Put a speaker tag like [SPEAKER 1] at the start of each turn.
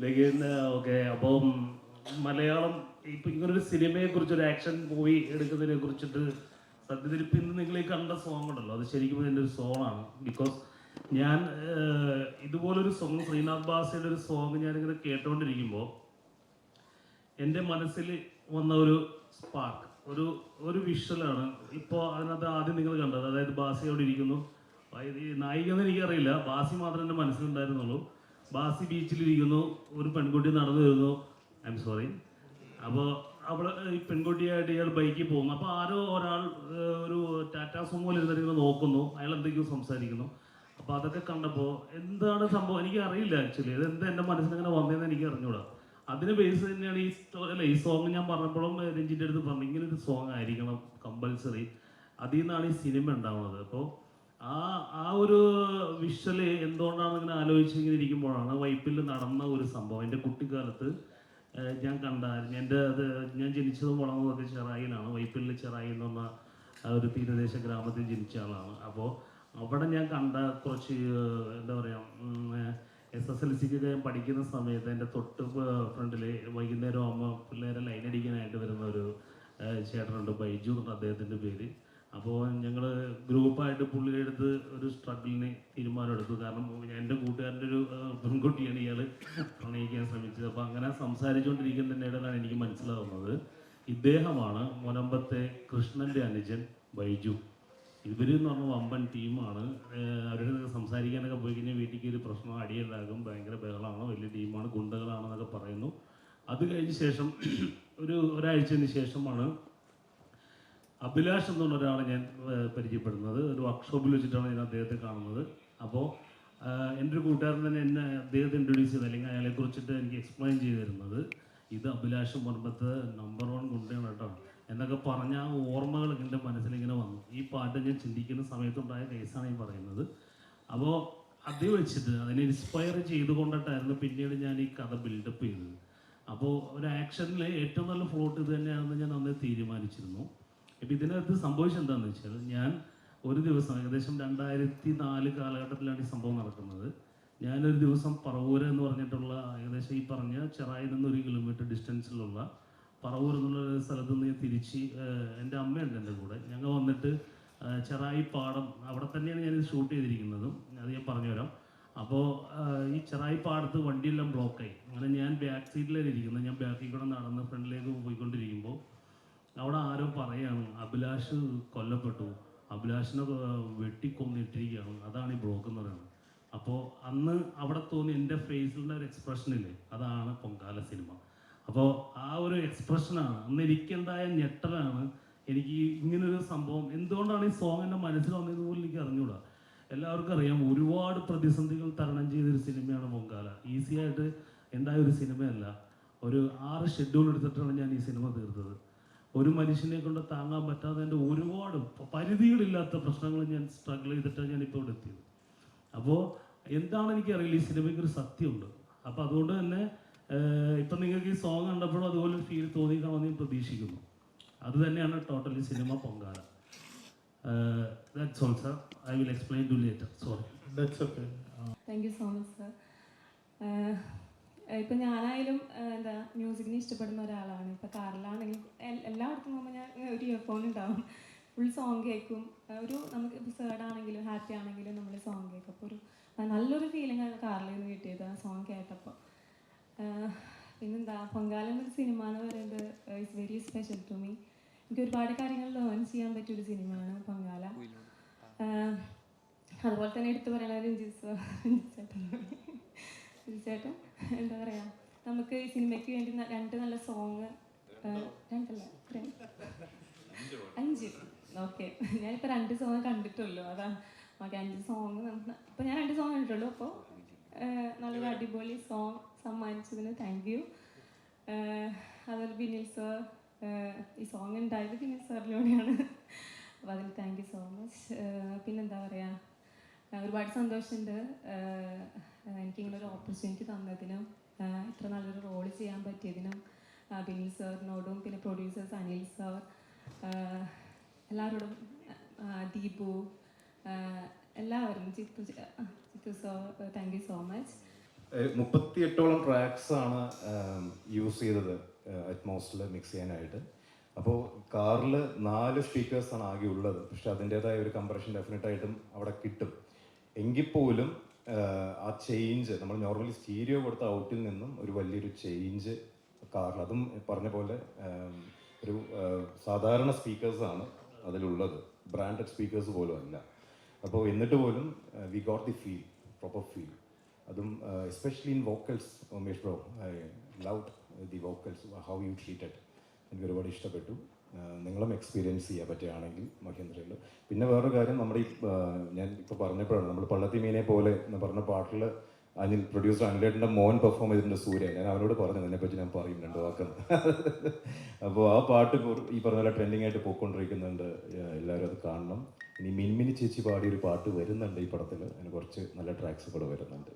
[SPEAKER 1] Okay. അപ്പം മലയാളം ഇപ്പം ഇങ്ങനൊരു സിനിമയെക്കുറിച്ച് ഒരു ആക്ഷൻ മൂവി എടുക്കുന്നതിനെ കുറിച്ചിട്ട് സത്യത്തിൽ ഇപ്പം ഇന്ന് നിങ്ങൾ ഈ കണ്ട സോങ് ഉണ്ടല്ലോ, അത് ശരിക്കും എൻ്റെ ഒരു സോങ്ങാണ്. ബിക്കോസ് ഞാൻ ഇതുപോലൊരു സോങ്, ശ്രീനാഥ് ബാസിയുടെ ഒരു സോങ് ഞാനിങ്ങനെ കേട്ടോണ്ടിരിക്കുമ്പോൾ എൻ്റെ മനസ്സിൽ വന്ന ഒരു സ്പാർക്ക്, ഒരു വിഷ്വലാണ് ഇപ്പോൾ അതിനകത്ത് ആദ്യം നിങ്ങൾ കണ്ടത്. അതായത് ബാസി അവിടെ ഇരിക്കുന്നു, ഈ നായികയെന്ന് എനിക്കറിയില്ല, ബാസി മാത്രമേ എൻ്റെ മനസ്സിലുണ്ടായിരുന്നുള്ളൂ. ബാസി ബീച്ചിലിരിക്കുന്നു, ഒരു പെൺകുട്ടി നടന്നു വരുന്നു, ഐ എം സോറി. അപ്പോൾ അവൾ ഈ പെൺകുട്ടിയായിട്ട് ഇയാൾ ബൈക്കിൽ പോകുന്നു. അപ്പോൾ ആരോ ഒരാൾ ഒരു ടാറ്റാ സുമോയിൽ ഇരുന്നിങ്ങനെ നോക്കുന്നു, അയാൾ എന്തെങ്കിലും സംസാരിക്കുന്നു. അപ്പോൾ അതൊക്കെ കണ്ടപ്പോൾ എന്താണ് സംഭവം എനിക്ക് അറിയില്ല ആക്ച്വലി, അതെന്താ എൻ്റെ മനസ്സിലിങ്ങനെ വന്നതെന്ന് എനിക്ക് അറിഞ്ഞൂടാ. അതിന് ബേസ് തന്നെയാണ് ഈ സോങ് ഞാൻ പറഞ്ഞപ്പോഴും രഞ്ജിൻ്റെ അടുത്ത് പറഞ്ഞു ഇങ്ങനെ ഒരു സോങ് ആയിരിക്കണം കമ്പൽസറി, അതിൽ നിന്നാണ് ഈ സിനിമ ഉണ്ടാവുന്നത്. അപ്പോൾ ആ ഒരു വിഷ്വല് എന്തുകൊണ്ടാണ് ഇങ്ങനെ ആലോചിച്ചിങ്ങനെ ഇരിക്കുമ്പോഴാണ് വൈപ്പിൽ നടന്ന ഒരു സംഭവം. എൻ്റെ കുട്ടിക്കാലത്ത് ഞാൻ കണ്ടായിരുന്നു. ഞാൻ ജനിച്ചതും വളർന്നതൊക്കെ ചെറായിലാണ്. വൈപ്പിൽ ചെറായി എന്ന് പറഞ്ഞ ഒരു തീരദേശ ഗ്രാമത്തിൽ ജനിച്ച ആളാണ്. അപ്പോൾ അവിടെ ഞാൻ കണ്ട കുറച്ച് എന്താ പറയുക, SSLCക്ക് ഞാൻ പഠിക്കുന്ന സമയത്ത് എൻ്റെ തൊട്ട് ഫ്രണ്ടിൽ വൈകുന്നേരം ആകുമ്പോൾ പിള്ളേരെ ലൈൻ അടിക്കാനായിട്ട് വരുന്ന ഒരു ചേട്ടനുണ്ട്, ബൈജു എന്ന് അദ്ദേഹത്തിൻ്റെ പേര്. അപ്പോൾ ഞങ്ങൾ ഗ്രൂപ്പായിട്ട് പുള്ളിയുടെ അടുത്ത് ഒരു സ്ട്രഗിളിന് തീരുമാനമെടുത്തു. കാരണം എൻ്റെ കൂട്ടുകാരൻ്റെ ഒരു പെൺകുട്ടിയാണ് ഇയാൾ പ്രണയിക്കാൻ ശ്രമിച്ചത്. അപ്പോൾ അങ്ങനെ സംസാരിച്ചുകൊണ്ടിരിക്കുന്നതിൻ്റെ ഇടയിലാണ് എനിക്ക് മനസ്സിലാവുന്നത് ഇദ്ദേഹമാണ് മുനമ്പത്തെ കൃഷ്ണൻ്റെ അനുജൻ ബൈജു. ഇവരെന്ന് പറഞ്ഞാൽ വമ്പൻ ടീമാണ്. അവരുടെ സംസാരിക്കാനൊക്കെ പോയി കഴിഞ്ഞാൽ വീട്ടിലേക്ക് ഒരു പ്രശ്നം, അടിയുണ്ടാകും, ഭയങ്കര ബഹളമാണ്, വലിയ ടീമാണ്, ഗുണ്ടകളാണെന്നൊക്കെ പറയുന്നു. അത് കഴിഞ്ഞ ശേഷം ഒരാഴ്ചന് ശേഷമാണ് അഭിലാഷ് എന്ന് പറഞ്ഞ ഒരാളെ ഞാൻ പരിചയപ്പെടുന്നത്. ഒരു വർക്ക്ഷോപ്പിൽ വെച്ചിട്ടാണ് ഞാൻ അദ്ദേഹത്തെ കാണുന്നത്. അപ്പോൾ എൻ്റെ ഒരു കൂട്ടുകാരൻ തന്നെ എന്നെ അദ്ദേഹത്തെ ഇൻട്രൊഡ്യൂസ് ചെയ്ത്, അല്ലെങ്കിൽ അയാളെക്കുറിച്ചിട്ട് എനിക്ക് എക്സ്പ്ലെയിൻ ചെയ്ത് തരുന്നത്, ഇത് അഭിലാഷ് മുൻപത്ത് നമ്പർ 1 ഗുണ്ടയാണ് കേട്ടോ എന്നൊക്കെ പറഞ്ഞ ആ ഓർമ്മകൾ എൻ്റെ മനസ്സിലിങ്ങനെ വന്നു. ഈ പാട്ട് ഞാൻ ചിന്തിക്കുന്ന സമയത്തുണ്ടായ കേസാണ് ഈ പറയുന്നത്. അപ്പോൾ അത് വെച്ചിട്ട് അതിനെ ഇൻസ്പയർ ചെയ്തുകൊണ്ടിട്ടായിരുന്നു പിന്നീട് ഞാൻ ഈ കഥ ബിൽഡപ്പ് ചെയ്തത്. അപ്പോൾ ഒരു ആക്ഷനിൽ ഏറ്റവും നല്ല ഫ്ലോട്ട് ഇത് തന്നെയാണെന്ന് ഞാൻ അന്ന് തീരുമാനിച്ചിരുന്നു. ഇപ്പം ഇതിനകത്ത് സംഭവിച്ചത് എന്താണെന്ന് വെച്ചാൽ, ഞാൻ ഒരു ദിവസം ഏകദേശം 2004 കാലഘട്ടത്തിലാണ് ഈ സംഭവം നടക്കുന്നത്. ഞാനൊരു ദിവസം പറവൂര് എന്ന് പറഞ്ഞിട്ടുള്ള ഏകദേശം ഈ പറഞ്ഞ ചെറായിൽ നിന്ന് 1 കിലോമീറ്റർ ഡിസ്റ്റൻസിലുള്ള പറവൂർ എന്നുള്ള സ്ഥലത്ത് നിന്ന് തിരിച്ച് എൻ്റെ അമ്മയുണ്ട് എൻ്റെ കൂടെ. ഞങ്ങൾ വന്നിട്ട് ചെറായി പാടം, അവിടെ തന്നെയാണ് ഞാനിത് ഷൂട്ട് ചെയ്തിരിക്കുന്നതും, അത് ഞാൻ പറഞ്ഞുതരാം. അപ്പോൾ ഈ ചെറായി പാടത്ത് വണ്ടിയെല്ലാം ബ്ലോക്കായി. അങ്ങനെ ഞാൻ ബാക്ക് സീറ്റിലാണ് ഇരിക്കുന്നത്. ഞാൻ ബാക്കിൽ കൂടെ നടന്ന് ഫ്രണ്ടിലേക്ക് പോയിക്കൊണ്ടിരിക്കുമ്പോൾ അവിടെ ആരോ പറയാണ് അഭിലാഷ് കൊല്ലപ്പെട്ടു, അഭിലാഷിനെ വെട്ടിക്കൊന്നിട്ടിരിക്കുകയാണ്, അതാണ് ഈ ബ്ലോക്ക് എന്ന് പറയുന്നത്. അപ്പോൾ അന്ന് അവിടെ തോന്നി എൻ്റെ ഫേസിലുള്ള ഒരു എക്സ്പ്രഷനില്ലേ, അതാണ് പൊങ്കാല സിനിമ. അപ്പോൾ ആ ഒരു എക്സ്പ്രഷനാണ് അന്ന് എനിക്കുണ്ടായ ഞെട്ടലാണ്. എനിക്ക് ഇങ്ങനൊരു സംഭവം എന്തുകൊണ്ടാണ് ഈ സോങ് എൻ്റെ മനസ്സിൽ വന്നതെന്ന് പോലും എനിക്ക് അറിഞ്ഞൂടാ. എല്ലാവർക്കും അറിയാം, ഒരുപാട് പ്രതിസന്ധികൾ തരണം ചെയ്തൊരു സിനിമയാണ് പൊങ്കാല. ഈസി ആയിട്ട് ഉണ്ടായ ഒരു സിനിമയല്ല. ഒരു 6 ഷെഡ്യൂൾ എടുത്തിട്ടാണ് ഞാൻ ഈ സിനിമ തീർത്തത്. ഒരു മനുഷ്യനെ കൊണ്ട് താങ്ങാൻ പറ്റാതെ എൻ്റെ ഒരുപാട് പരിധികളില്ലാത്ത പ്രശ്നങ്ങൾ ഞാൻ സ്ട്രഗിൾ ചെയ്തിട്ടാണ് ഞാനിപ്പോൾ ഇവിടെ എത്തിയത്. അപ്പോൾ എന്താണ് എനിക്കറിയില്ല, ഈ സിനിമയ്ക്ക് ഒരു സത്യമുണ്ട്. അപ്പോൾ അതുകൊണ്ട് തന്നെ ഇപ്പം നിങ്ങൾക്ക് ഈ സോങ് കണ്ടപ്പോഴും അതുപോലെ ഫീൽ തോന്നിക്കാണെന്ന് ഞാൻ പ്രതീക്ഷിക്കുന്നു. അത് തന്നെയാണ് totally cinema Pongala. That's all sir. I will explain to later. Sorry.
[SPEAKER 2] That's okay.
[SPEAKER 3] Thank you so much sir. ഇപ്പം ഞാനായാലും എന്താ മ്യൂസിക്കിനെ ഇഷ്ടപ്പെടുന്ന ഒരാളാണ്. ഇപ്പം കാറിലാണെങ്കിൽ എല്ലായിടത്തും പോകുമ്പോൾ ഞാൻ ഒരു ഇയർഫോൺ ഉണ്ടാവും, ഫുൾ സോങ് കേൾക്കും. നമുക്ക് ഇപ്പോൾ സാഡ് ആണെങ്കിലും ഹാപ്പി ആണെങ്കിലും നമ്മൾ സോങ് കേൾക്കും. അപ്പോൾ നല്ലൊരു ഫീലിംഗ് ആണ് കാറിൽ നിന്ന് കിട്ടിയത് ആ സോങ് കേട്ടപ്പോൾ. പിന്നെന്താ, പൊങ്കാല എന്നൊരു സിനിമ എന്ന് പറയുന്നത് it's very special to me. എനിക്ക് ഒരുപാട് കാര്യങ്ങൾ ലേൺ ചെയ്യാൻ പറ്റിയൊരു സിനിമയാണ് പൊങ്കാല. അതുപോലെ തന്നെ എടുത്തു പറയണത് ചേട്ടൻ എന്താ പറയുക, നമുക്ക് ഈ സിനിമയ്ക്ക് വേണ്ടി 2 നല്ല സോങ്, 5 ഓക്കെ, ഞാനിപ്പോൾ 2 സോങ് കണ്ടിട്ടുള്ളൂ. അതാണ് ഓക്കെ, 5 സോങ് ഇപ്പോൾ ഞാൻ 2 സോങ് കണ്ടിട്ടുള്ളൂ. അപ്പോൾ നല്ലൊരു അടിപൊളി സോങ് സമ്മാനിച്ചതിന് താങ്ക് യു. അതുപോലെ ബിനിൽ സർ, ഈ സോങ് ഉണ്ടായത് ബിനിൽ സാറിലൂടെയാണ്. അപ്പോൾ അതിന് താങ്ക് യു സോ മച്ച്. പിന്നെന്താ പറയുക, ഒരുപാട് സന്തോഷമുണ്ട് എനിക്കിങ്ങനെ ഒരു ഓപ്പർച്യൂണിറ്റി തന്നതിനും ഇത്ര നല്ലൊരു റോൾ ചെയ്യാൻ പറ്റിയതിനും ബിനിൽ സാറിനോടും പിന്നെ പ്രൊഡ്യൂസേഴ്സ് അനിൽ സാർ, എല്ലാവരോടും, ദീപു, എല്ലാവരും, Chithu sir, thank you so much.
[SPEAKER 2] 38ഓളം ട്രാക്സ് ആണ് യൂസ് ചെയ്തത് അറ്റ്മോസ്ഫിയർ മിക്സ് ചെയ്യാനായിട്ട്. അപ്പോൾ കാറിൽ 4 സ്പീക്കേഴ്സാണ് ആകെ ഉള്ളത്. പക്ഷെ അതിൻ്റേതായ ഒരു കംപ്രഷൻ ഡെഫിനറ്റായിട്ടും അവിടെ കിട്ടും. എങ്കിൽ പോലും ആ ചേഞ്ച് നമ്മൾ നോർമലി സ്റ്റീരിയോ കൊടുത്ത ഔട്ടിൽ നിന്നും ഒരു വലിയൊരു ചേഞ്ച് കാറിൽ, അതും പറഞ്ഞ പോലെ ഒരു സാധാരണ സ്പീക്കേഴ്സാണ് അതിലുള്ളത്, ബ്രാൻഡഡ് സ്പീക്കേഴ്സ് പോലും അല്ല. അപ്പോൾ എന്നിട്ട് പോലും we got the feel, proper feel. അതും especially in vocals. Umesh bro, I love the vocals, how you treated. എനിക്ക് ഒരുപാട് ഇഷ്ടപ്പെട്ടു. നിങ്ങളും എക്സ്പീരിയൻസ് ചെയ്യാൻ പറ്റുകയാണെങ്കിൽ മഹേന്ദ്രയിൽ. പിന്നെ വേറൊരു കാര്യം, നമ്മുടെ ഈ ഞാൻ ഇപ്പോൾ പറഞ്ഞപ്പോഴാണ് നമ്മൾ പള്ളത്തി മീനെ പോലെ എന്ന് പറഞ്ഞ പാട്ടിൽ പ്രൊഡ്യൂസർ അനിലേട്ടൻ്റെ മോൻ പെർഫോം ചെയ്തിട്ടുണ്ട്, സൂര്യ. ഞാൻ അവരോട് പറഞ്ഞു അതിനെപ്പറ്റി ഞാൻ പറയും 2 വാക്കെന്ന്. അപ്പോൾ ആ പാട്ട് ഈ പറഞ്ഞ പോലെ ട്രെൻഡിങ് ആയിട്ട് പോയിക്കൊണ്ടിരിക്കുന്നുണ്ട്. എല്ലാവരും അത് കാണണം. ഇനി മിൻമിനി ചേച്ചി പാടിയൊരു പാട്ട് വരുന്നുണ്ട് ഈ പടത്തിൽ. അതിന് കുറച്ച് നല്ല ട്രാക്സ് കൂടെ വരുന്നുണ്ട്.